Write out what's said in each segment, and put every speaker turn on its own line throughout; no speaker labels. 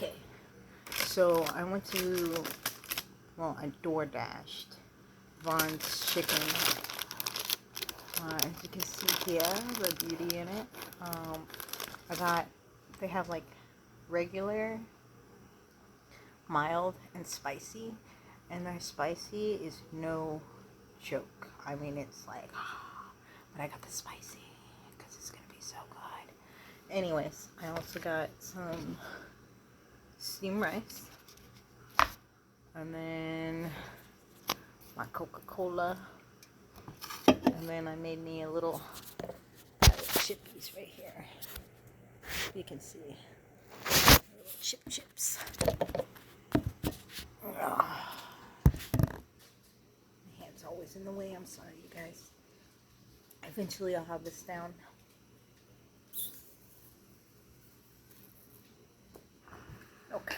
Okay, so I went to, well, I door dashed Vaughn's Chicken. As you can see here, the beauty in it. They have like regular, mild, and spicy. And their spicy is no joke. I mean, it's like, but I got the spicy because it's going to be so good. Anyways, I also got some steamed rice. And then my Coca-Cola. And then I made me a little chippies right here. You can see little chips. My hand's always in the way. I'm sorry, you guys. Eventually, I'll have this down. Okay.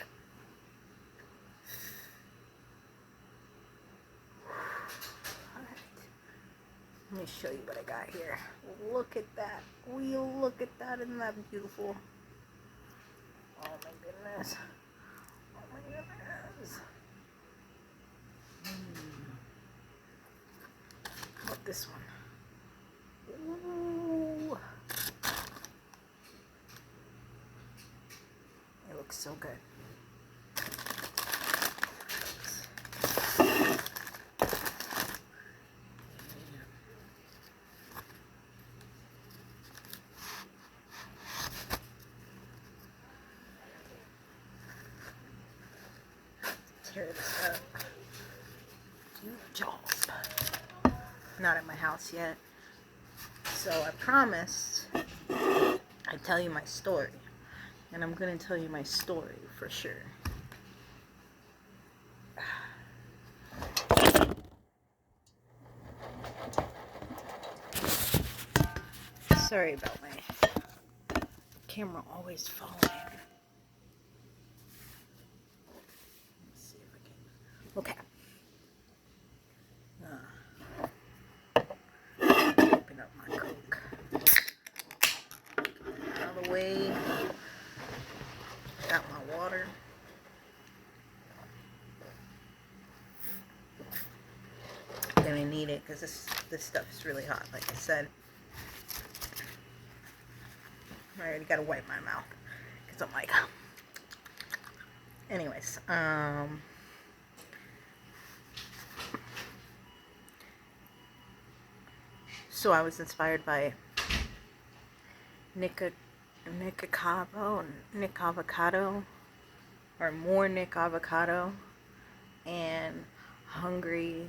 Alright. Let me show you what I got here. Look at that. Will you look at that? Isn't that beautiful? Oh my goodness. Oh my goodness. Look this one. Ooh. It looks so good. Tear this up. Job. Not at my house yet. So I promised I'd tell you my story. And I'm going to tell you my story for sure. Sorry about my camera always falling. Let's see if I can. Okay. Open up my Coke. Out of the way. Got my water. Gonna need it because this stuff is really hot. Like I said, I already gotta wipe my mouth because I'm like. Anyways, so I was inspired by Nick Avocado, or more Nick Avocado, and Hungry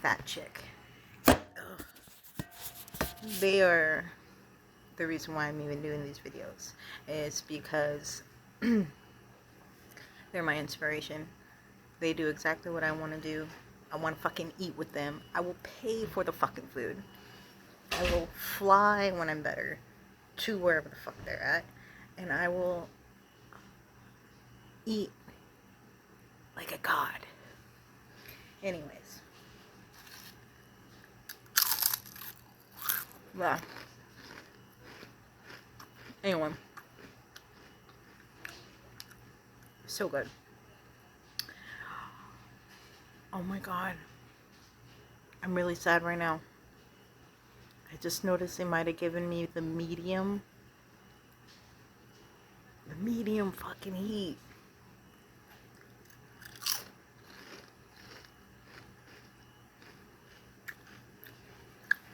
Fat Chick. Ugh. They are the reason why I'm even doing these videos, is because they're my inspiration. They do exactly what I want to do. I want to fucking eat with them. I will pay for the fucking food. I will fly when I'm better to wherever the fuck they're at, and I will eat like a god. Anyways. Yeah. Anyway. So good. Oh my god. I'm really sad right now. I just noticed they might have given me the medium fucking heat.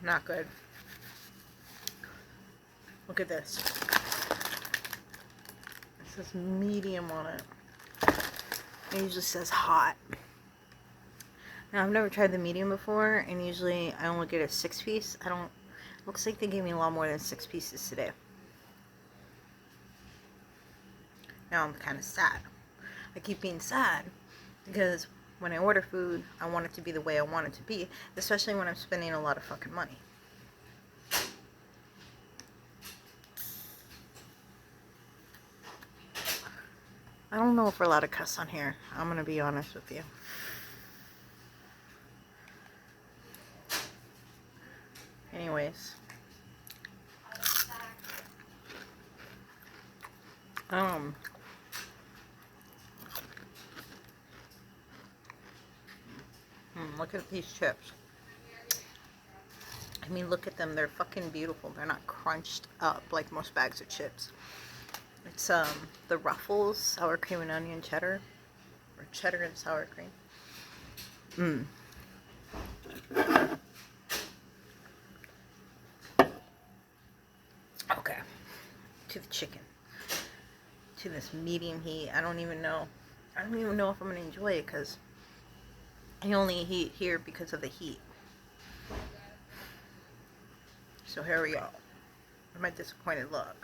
Not good. Look at this. It says medium on it. It usually says hot. Now, I've never tried the medium before, and usually I only get a 6-piece. Looks like they gave me a lot more than 6 pieces today. Now I'm kind of sad. I keep being sad because when I order food, I want it to be the way I want it to be, especially when I'm spending a lot of fucking money. I don't know if we're allowed to cuss on here. I'm gonna be honest with you. Anyways. Look at these chips. I mean, look at them. They're fucking beautiful. They're not crunched up like most bags of chips. It's the Ruffles sour cream and onion cheddar, or cheddar and sour cream. Okay, to the chicken, to this medium heat. I don't even know if I'm gonna enjoy it because I only eat here because of the heat. So here we go. My disappointed look.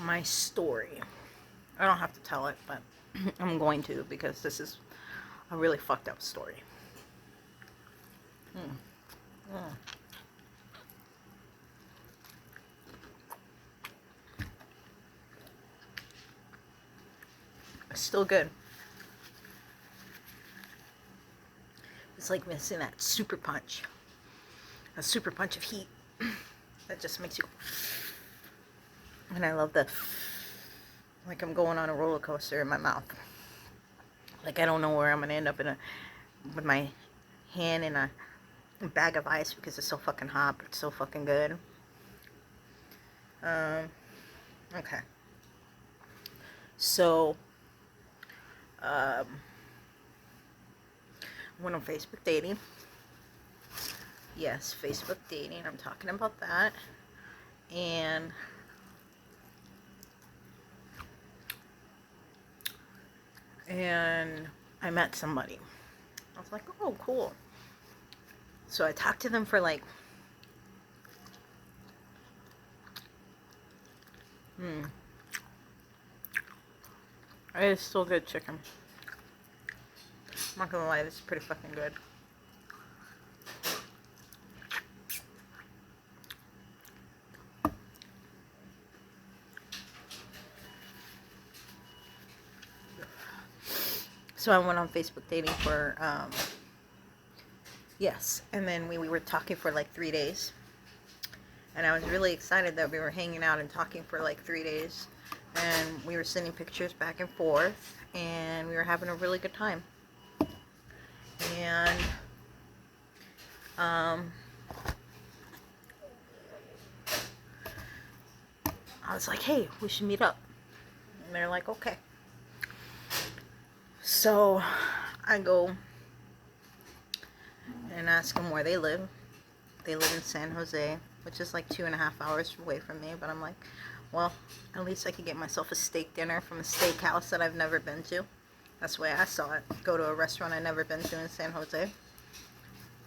My story. I don't have to tell it, but I'm going to because this is a really fucked up story. It's still good. It's like missing that super punch. A super punch of heat that just makes you. And I love the, like I'm going on a roller coaster in my mouth. Like I don't know where I'm gonna end up with my hand in a bag of ice because it's so fucking hot, but it's so fucking good. Okay. So, I went on Facebook dating. Yes, Facebook dating. I'm talking about that. And I met somebody. I was like, oh, cool. So I talked to them for like, it's still good chicken. I'm not gonna lie, this is pretty fucking good. So I went on Facebook dating for, yes, and then we were talking for like 3 days. And I was really excited that we were hanging out and talking for like 3 days. And we were sending pictures back and forth. And we were having a really good time. And, I was like, hey, we should meet up. And they're like, okay. So I go and ask them where they live. They live in San Jose, which is like 2.5 hours away from me. But I'm like, well, at least I could get myself a steak dinner from a steakhouse that I've never been to. That's the way I saw it. Go to a restaurant I've never been to in San Jose.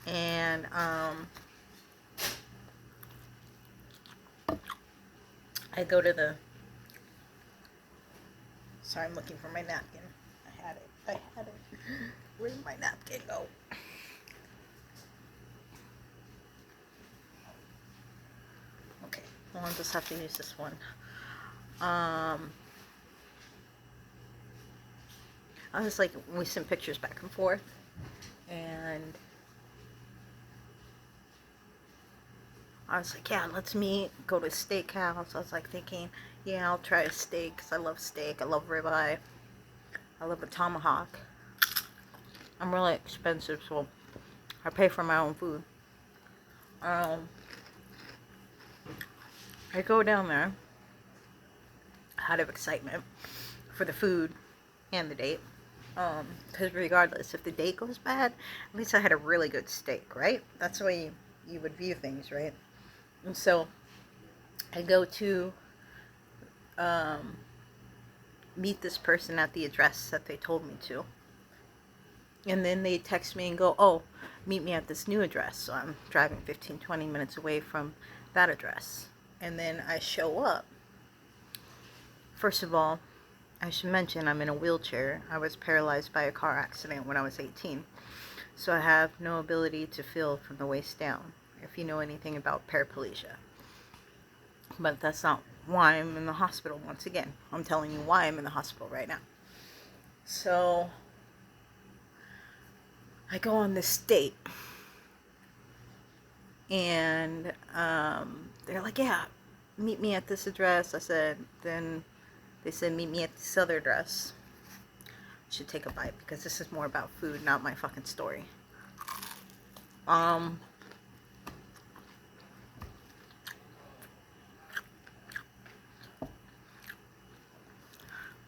And I go to the... Sorry, I'm looking for my napkin. I had it. Where did my napkin go? Okay, well, I'll just have to use this one. I was like, we sent pictures back and forth, and I was like, yeah, let's meet, go to a steakhouse. I was like thinking, yeah, I'll try a steak, because I love steak, I love ribeye, I love a tomahawk. I'm really expensive, so I pay for my own food. I go down there out of excitement for the food and the date. Because regardless, if the date goes bad, at least I had a really good steak, right? That's the way you would view things, right? And so I go to meet this person at the address that they told me to. And then they text me and go, oh, meet me at this new address. So I'm driving 15-20 minutes away from that address. And then I show up. First of all, I should mention I'm in a wheelchair. I was paralyzed by a car accident when I was 18. So I have no ability to feel from the waist down, if you know anything about paraplegia. But that's not why I'm in the hospital once again. I'm telling you why I'm in the hospital right now. So I go on this date, and they're like, yeah, meet me at this address. Then they said, meet me at this other address. I should take a bite because this is more about food, not my fucking story.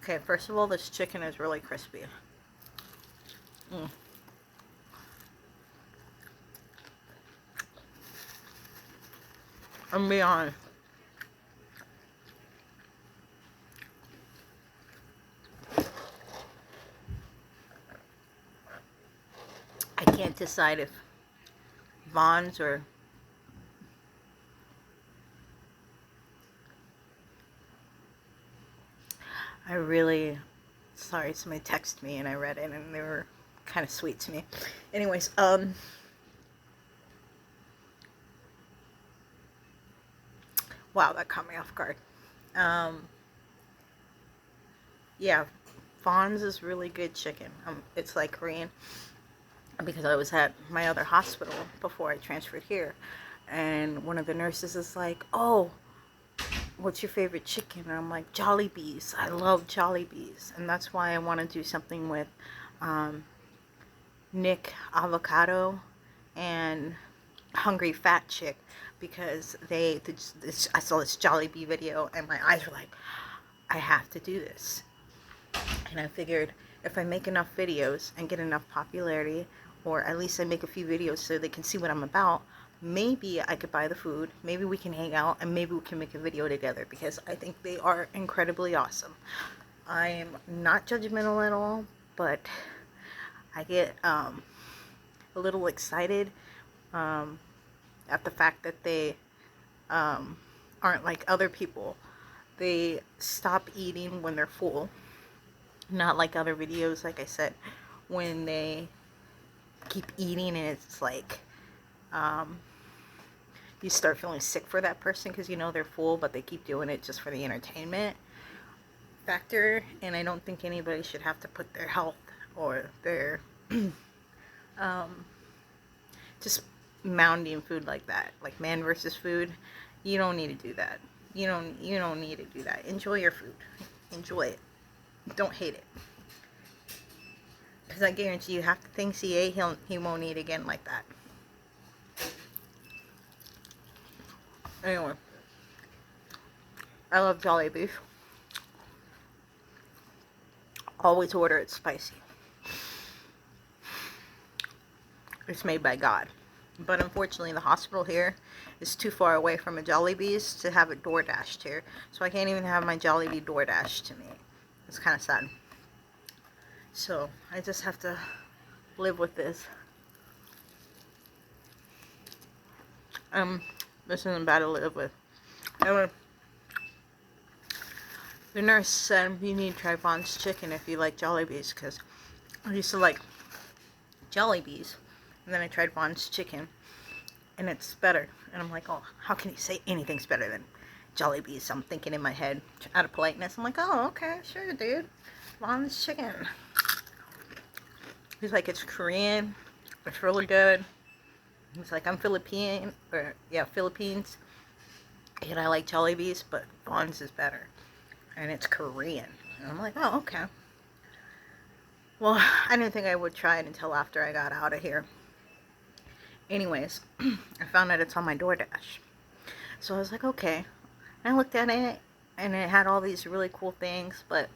Okay, first of all, this chicken is really crispy. I'm being honest. I can't decide if Vons or sorry, somebody texted me and I read it and they were kind of sweet to me. Anyways, wow, that caught me off guard. Yeah, Vons is really good chicken. It's like Korean, because I was at my other hospital before I transferred here, and one of the nurses is like, oh, what's your favorite chicken? And I'm like, Jollibees. I love Jollibees. And that's why I want to do something with Nick Avocado and Hungry Fat Chick, because I saw this Jollibee video and my eyes were like, I have to do this. And I figured if I make enough videos and get enough popularity, or at least I make a few videos so they can see what I'm about, maybe I could buy the food, maybe we can hang out, and maybe we can make a video together, because I think they are incredibly awesome. I am not judgmental at all, but I get a little excited at the fact that they aren't like other people. They stop eating when they're full. Not like other videos, like I said, when they keep eating and it's like you start feeling sick for that person because you know they're full, but they keep doing it just for the entertainment factor. And I don't think anybody should have to put their health or their just mounting food like that, like man versus food. You don't need to do that. You don't need to do that. Enjoy your food. Enjoy it. Don't hate it. Because I guarantee you, half the things he ate, he won't eat again like that. Anyway, I love Jollibee. Always order it spicy. It's made by God. But unfortunately, the hospital here is too far away from a Jollibee's to have it DoorDashed here. So I can't even have my Jollibee DoorDashed to me. It's kind of sad. So I just have to live with this. This isn't bad to live with. Anyway, the nurse said you need to try Vons chicken if you like Jollibees, because I used to like Jollibees, and then I tried Vons chicken, and it's better. And I'm like, oh, how can you say anything's better than Jollibees? I'm thinking in my head, out of politeness. I'm like, oh, okay, sure, dude. Vons chicken. He's like, it's Korean. It's really good. He's like, I'm Philippines, and I like Jollibees, but Vons is better. And it's Korean. And I'm like, oh, okay. Well, I didn't think I would try it until after I got out of here. Anyways, I found out it's on my DoorDash. So I was like, okay. And I looked at it, and it had all these really cool things, but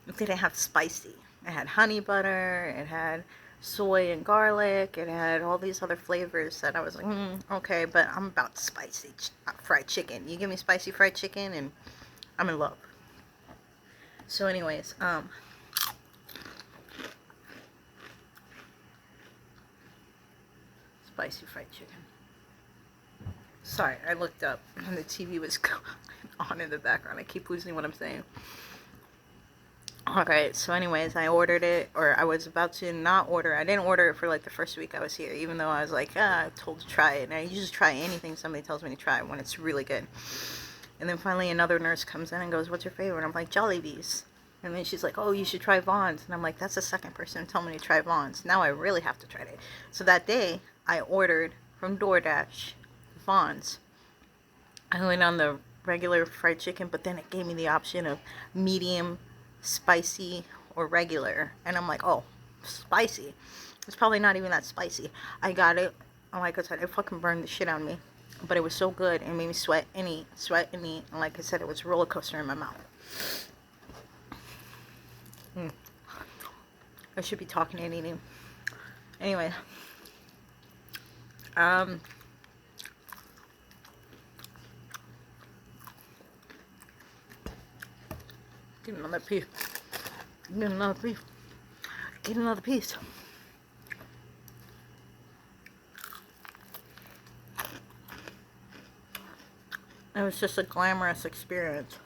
it didn't have spicy. It had honey butter, it had soy and garlic, it had all these other flavors that I was like, okay, but I'm about spicy fried chicken. You give me spicy fried chicken, and I'm in love. So anyways, spicy fried chicken. Sorry, I looked up and the TV was on in the background. I keep losing what I'm saying. Alright, so anyways, I ordered it, or I was about to not order. I didn't order it for like the first week I was here, even though I was like, told to try it. And I usually try anything somebody tells me to try when it's really good. And then finally another nurse comes in and goes, what's your favorite? And I'm like, Jollibees. And then she's like, oh, you should try Vaughn's. And I'm like, that's the second person to tell me to try Vaughn's. Now I really have to try it. So that day, I ordered from DoorDash Vaughn's. I went on the regular fried chicken, but then it gave me the option of medium, spicy, or regular. And I'm like, oh, spicy. It's probably not even that spicy. I got it. Oh, like I said, it fucking burned the shit out of me. But it was so good. It made me sweat and eat. And like I said, it was a roller coaster in my mouth. I should be talking and eating. Anyway. Get another piece. Get another piece. Get another piece. It was just a glamorous experience.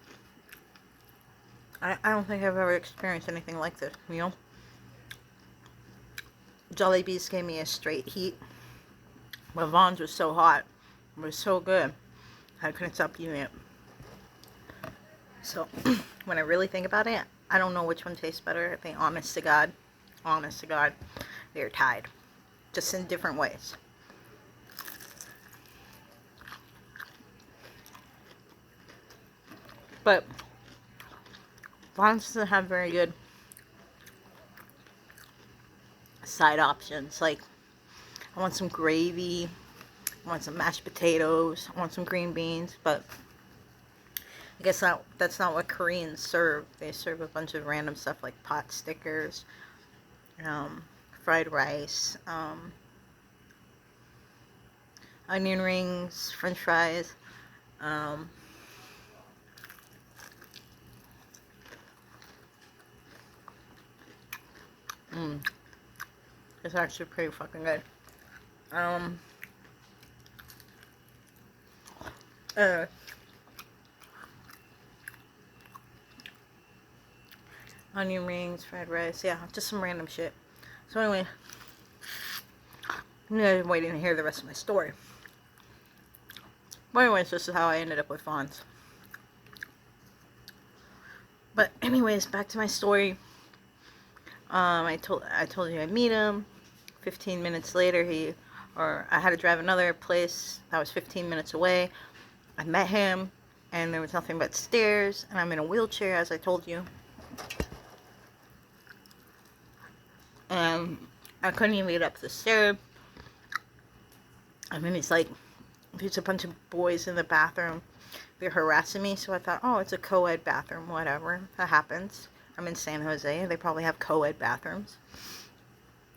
I don't think I've ever experienced anything like this, you know? Jollibees gave me a straight heat. But Vaughn's was so hot. It was so good. I couldn't stop eating it. So, when I really think about it, I don't know which one tastes better. I think, honest to God, they're tied. Just in different ways. But Vaughn's doesn't have very good side options. Like, I want some gravy, I want some mashed potatoes, I want some green beans, but I guess that's not what Koreans serve. They serve a bunch of random stuff like pot stickers, fried rice, onion rings, french fries, it's actually pretty fucking good. Onion rings, fried rice, yeah, just some random shit. So anyway, I'm waiting to hear the rest of my story. But anyways, this is how I ended up with Vaughn's. But anyways, back to my story. I told you I'd meet him. 15 minutes later, I had to drive another place that was 15 minutes away. I met him, and there was nothing but stairs, and I'm in a wheelchair, as I told you. And I couldn't even get up the stairs. I mean, there's a bunch of boys in the bathroom. They're harassing me, so I thought, oh, it's a co-ed bathroom, whatever. That happens. I'm in San Jose. They probably have co-ed bathrooms.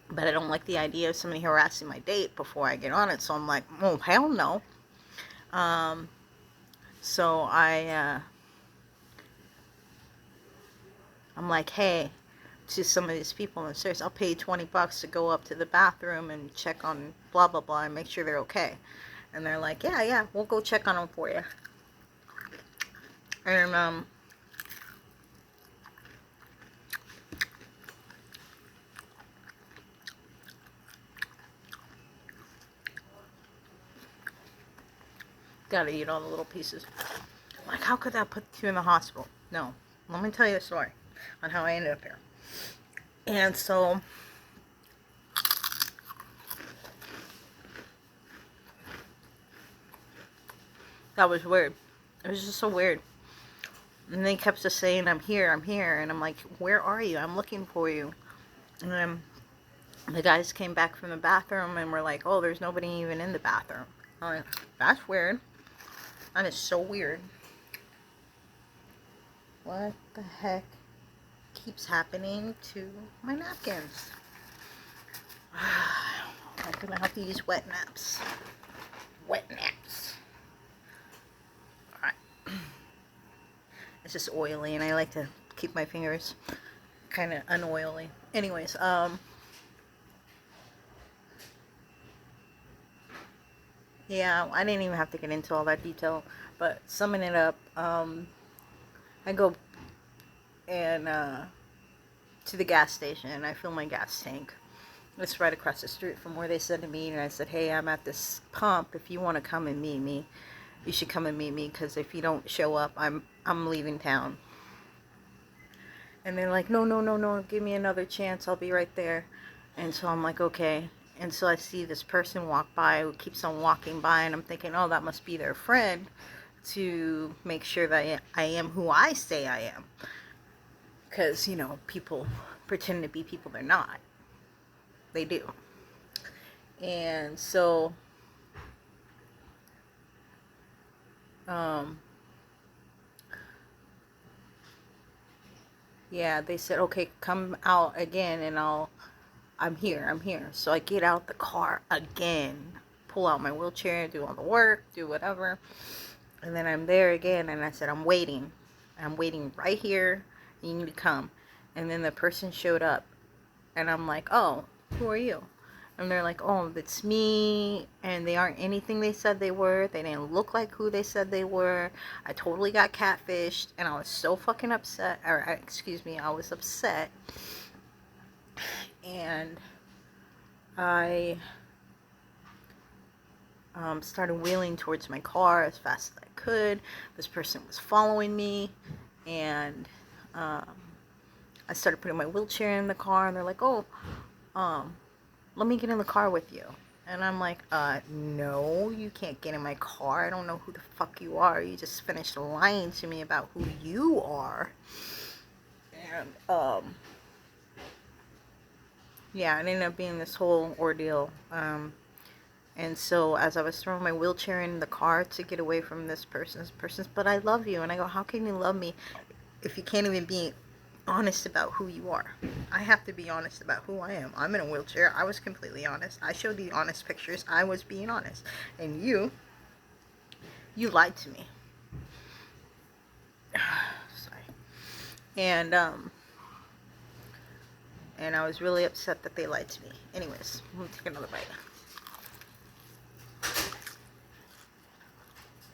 But I don't like the idea of somebody harassing my date before I get on it, so I'm like, oh, hell no. So I'm like, hey, to some of these people in the stairs, I'll pay you $20 to go up to the bathroom and check on blah, blah, blah, and make sure they're okay. And they're like, yeah, we'll go check on them for you. And, gotta eat all the little pieces. Like, how could that put you in the hospital? No. Let me tell you a story on how I ended up here. And so, that was weird. It was just so weird. And they kept just saying, I'm here. And I'm like, where are you? I'm looking for you. And then the guys came back from the bathroom and were like, oh, there's nobody even in the bathroom. I'm like, that's weird. That is so weird. What the heck keeps happening to my napkins? I'm gonna have to use wet naps. Wet naps. Alright. It's just oily, and I like to keep my fingers kind of unoily. Anyways, yeah, I didn't even have to get into all that detail, but summing it up, I go and to the gas station, and I fill my gas tank. It's right across the street from where they said to meet, and I said, hey, I'm at this pump. If you want to come and meet me, you should come and meet me, because if you don't show up, I'm leaving town. And they're like, no, no, no, no, give me another chance, I'll be right there. And so I'm like, okay. And so I see this person walk by who keeps on walking by, and I'm thinking, oh, that must be their friend, to make sure that I am who I say I am. Because, you know, people pretend to be people they're not. They do. And so, yeah, they said, okay, come out again, and I'm here. So I get out the car again, pull out my wheelchair, do all the work, do whatever. And then I'm there again, and I said, I'm waiting right here. You need to come. And then the person showed up, and I'm like, oh, who are you? And they're like, oh, it's me. And they aren't anything they said they were. They didn't look like who they said they were. I totally got catfished, and I was so fucking upset. Or, excuse me, I was upset. And I started wheeling towards my car as fast as I could. This person was following me, and I started putting my wheelchair in the car, and they're like, oh, let me get in the car with you. And I'm like, no, you can't get in my car. I don't know who the fuck you are. You just finished lying to me about who you are. And yeah, it ended up being this whole ordeal. And so as I was throwing my wheelchair in the car to get away from this person's, but I love you. And I go, how can you love me if you can't even be honest about who you are? I have to be honest about who I am. I'm in a wheelchair. I was completely honest. I showed the honest pictures. I was being honest. And you lied to me. Sorry. And I was really upset that they lied to me. Anyways, let me take another bite.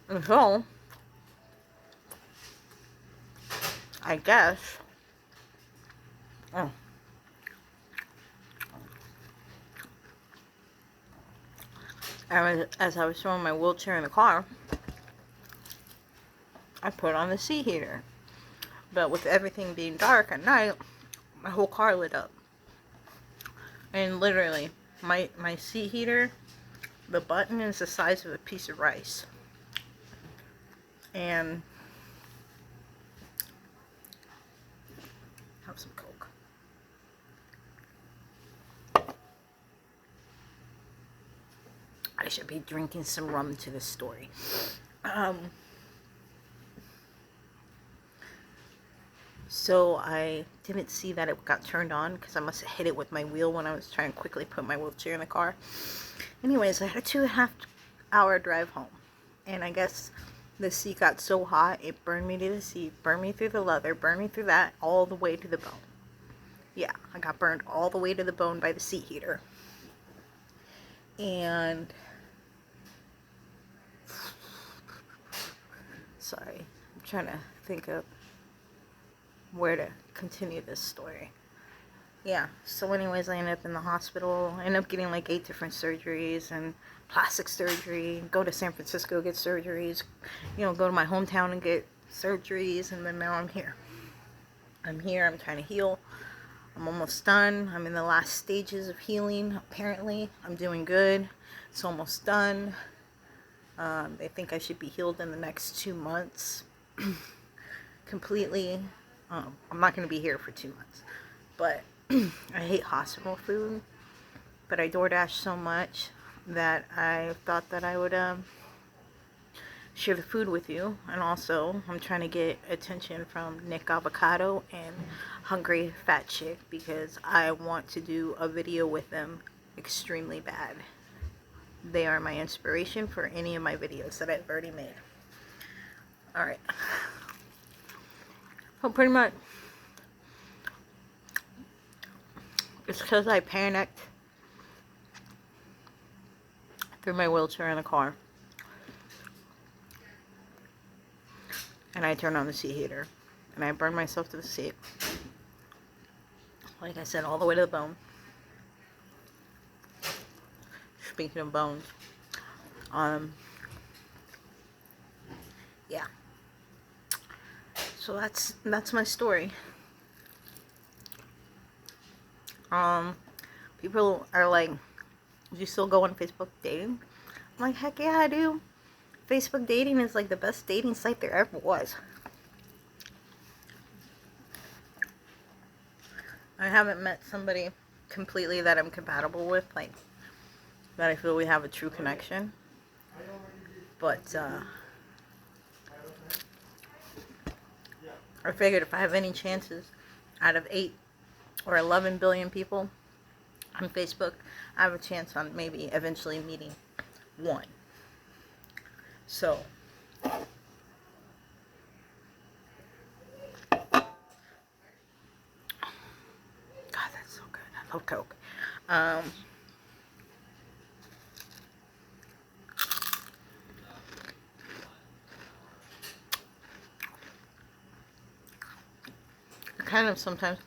And so, I guess, as I was throwing my wheelchair in the car, I put on the seat heater. But with everything being dark at night, my whole car lit up. And literally, my seat heater, the button is the size of a piece of rice. And have some Coke. I should be drinking some rum to this story. So I didn't see that it got turned on, because I must have hit it with my wheel when I was trying to quickly put my wheelchair in the car. Anyways, I had a 2.5 hour drive home. And I guess the seat got so hot, it burned me to the seat, burned me through the leather, burned me through that, all the way to the bone. Yeah, I got burned all the way to the bone by the seat heater. And sorry, I'm trying to think of where to continue this story. Yeah, so anyways, I ended up in the hospital. I ended up getting like 8 different surgeries and plastic surgery, go to San Francisco, get surgeries, you know, go to my hometown and get surgeries, and then now I'm here. I'm trying to heal. I'm almost done. I'm in the last stages of healing, apparently. I'm doing good. It's almost done. They think I should be healed in the next 2 months. Completely. I'm not going to be here for 2 months. But I hate hospital food. But I DoorDash so much that I thought that I would share the food with you. And also, I'm trying to get attention from Nick Avocado and Hungry Fat Chick, because I want to do a video with them extremely bad. They are my inspiration for any of my videos that I've already made. Alright. So pretty much, it's because I panicked, threw my wheelchair in the car, and I turned on the seat heater, and I burned myself to the seat. Like I said, all the way to the bone. Speaking of bones, yeah. So that's my story. People are like, do you still go on Facebook dating? I'm like, heck yeah, I do. Facebook dating is like the best dating site there ever was. I haven't met somebody completely that I'm compatible with, like, that I feel we have a true connection. But, I figured if I have any chances out of 8 or 11 billion people on Facebook, I have a chance on maybe eventually meeting one. So, God, that's so good. I love Coke. I kind of sometimes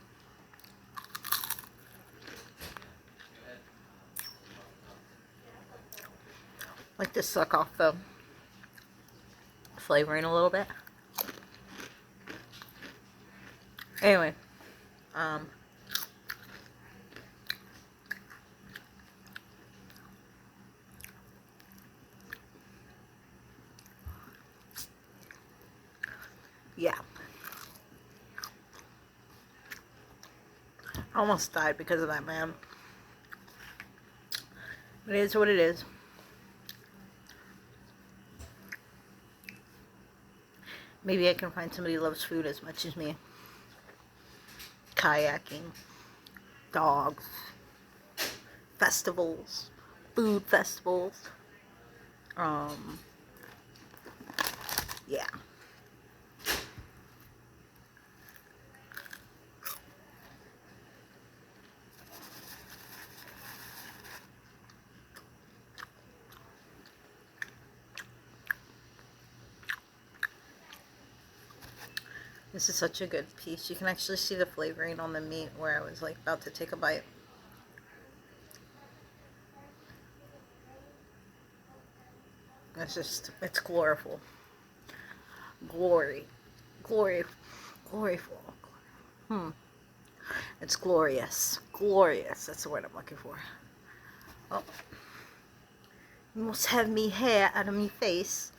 like to suck off the flavoring a little bit. Anyway, yeah. I almost died because of that, man. It is what it is. Maybe I can find somebody who loves food as much as me. Kayaking, dogs, festivals, food festivals. Yeah. This is such a good piece. You can actually see the flavoring on the meat where I was like about to take a bite. It's just, it's gloriful. Glory. Glory. Gloryful. It's glorious. Glorious. That's the word I'm looking for. Oh. You must have me hair out of me face.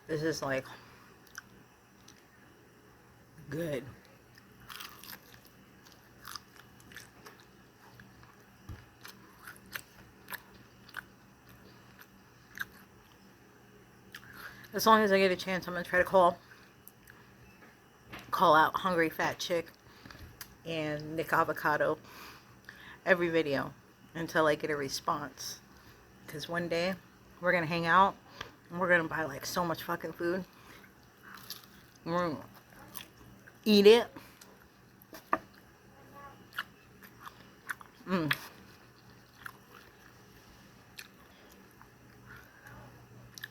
This is like good. As long as I get a chance, I'm gonna try to call out Hungry Fat Chick and Nick Avocado every video until I get a response. Because one day we're gonna hang out and we're gonna buy like so much fucking food. We're gonna eat it.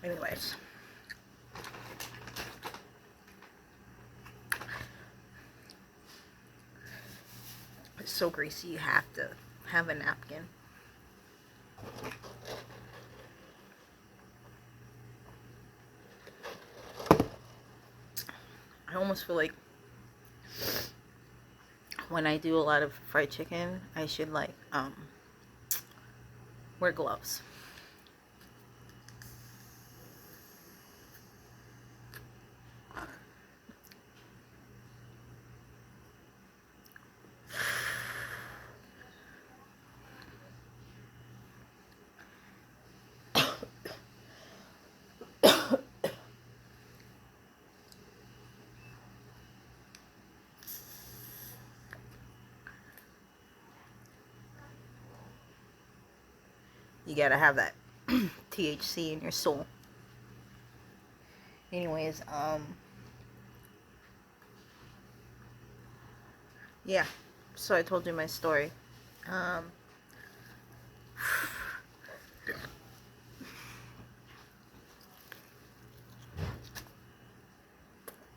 Anyways. It's so greasy you have to have a napkin. I almost feel like when I do a lot of fried chicken, I should like wear gloves. You gotta have that THC in your soul. Anyways, yeah. So I told you my story.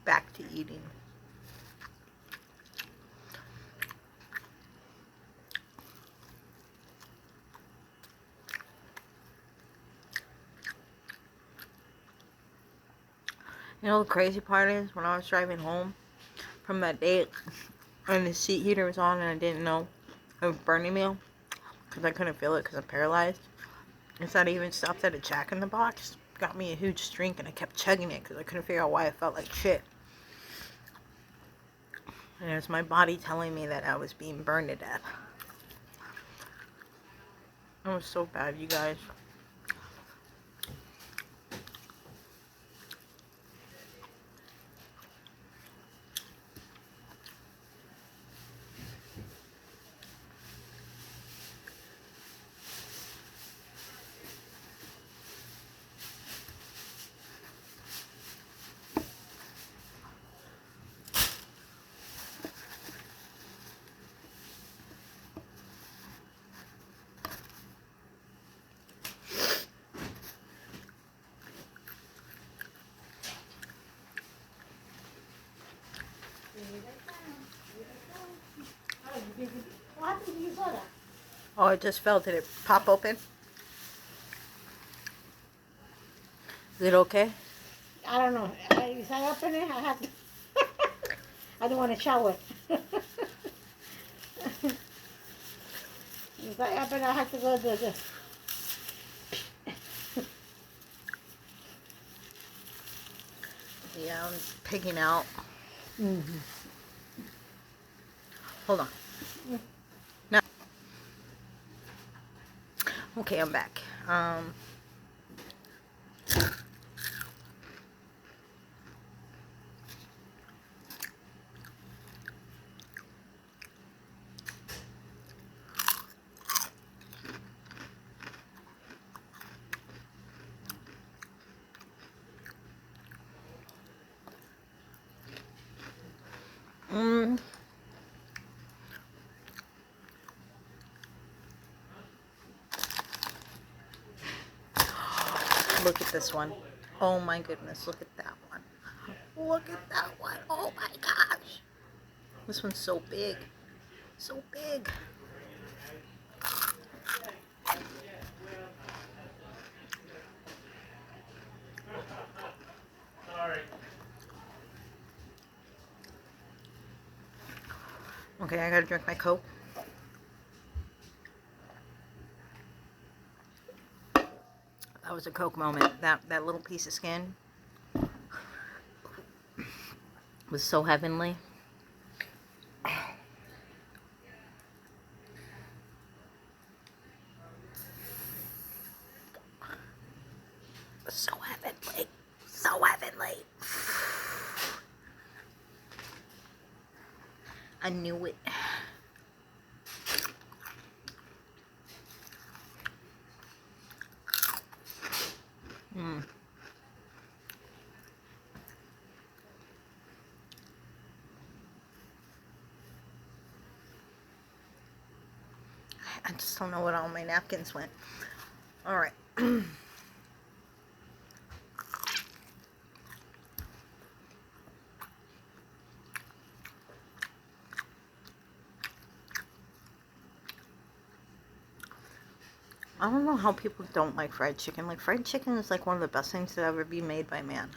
Back to eating. You know, the crazy part is when I was driving home from that date and the seat heater was on and I didn't know it was burning me because I couldn't feel it because I'm paralyzed. Instead, I even stopped at a Jack in the Box, got me a huge drink, and I kept chugging it because I couldn't figure out why I felt like shit. And it was my body telling me that I was being burned to death. It was so bad, you guys. Oh, it just fell. Did it pop open? Is it okay?
I don't know. If I open it, I have to. I don't want to shower. If I open, I have to go to the.
Yeah, I'm picking out.
Mm-hmm.
Hold on. No. Okay, I'm back. Mm, look at this one. Oh my goodness, look at that one. Look at that one. Oh my gosh. This one's so big. So big. Okay, I gotta drink my Coke. That was a Coke moment. That little piece of skin was so heavenly. So heavenly. So heavenly. I knew it. Mm. I just don't know what all my napkins went. Alright. I don't know how people don't like fried chicken. Like, fried chicken is like one of the best things to ever be made by man.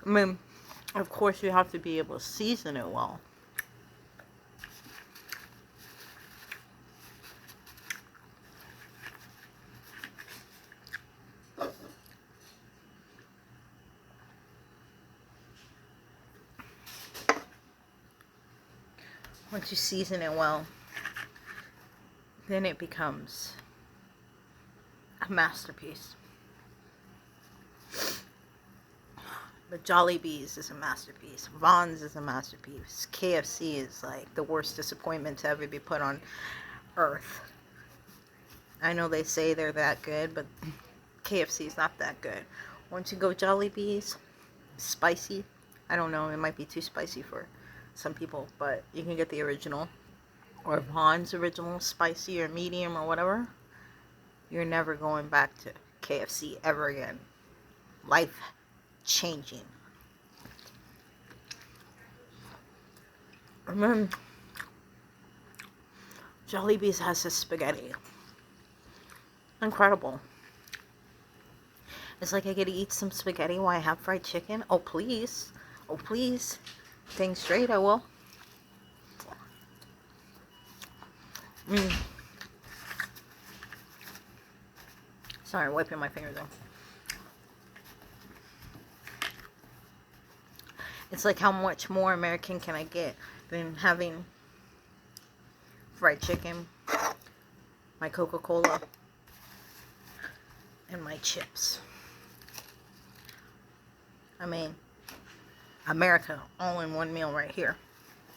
I mean, of course, you have to be able to season it well. Once you season it well, then it becomes a masterpiece. But Jollibee's is a masterpiece. Vaughn's is a masterpiece. KFC is like the worst disappointment to ever be put on earth. I know they say they're that good, but KFC is not that good. Once you go Jollibee's, spicy. I don't know, it might be too spicy for some people, but you can get the original or Vaughn's original, spicy or medium or whatever. You're never going back to KFC ever again. Life changing. And then Jollibee's has this spaghetti. Incredible. It's like I get to eat some spaghetti while I have fried chicken. Oh, please. Oh, please. Think straight, I will. Sorry, wiping my fingers out. It's like, how much more American can I get than having fried chicken, my Coca-Cola, and my chips? I mean, America, all in one meal right here.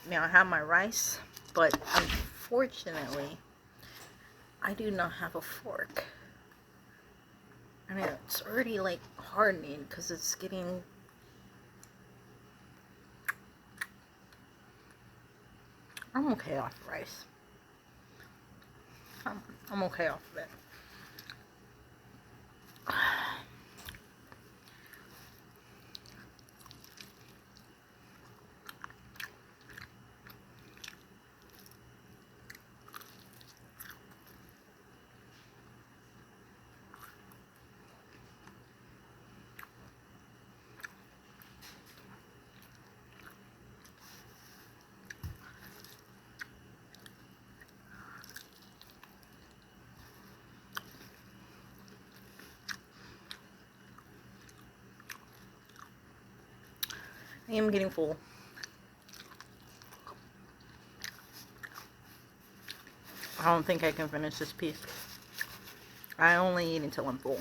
Now, I have my rice, but unfortunately, I do not have a fork. I mean, it's already, like, hardening because it's getting... I'm okay off rice. I'm okay off of it. I am getting full. I don't think I can finish this piece. I only eat until I'm full.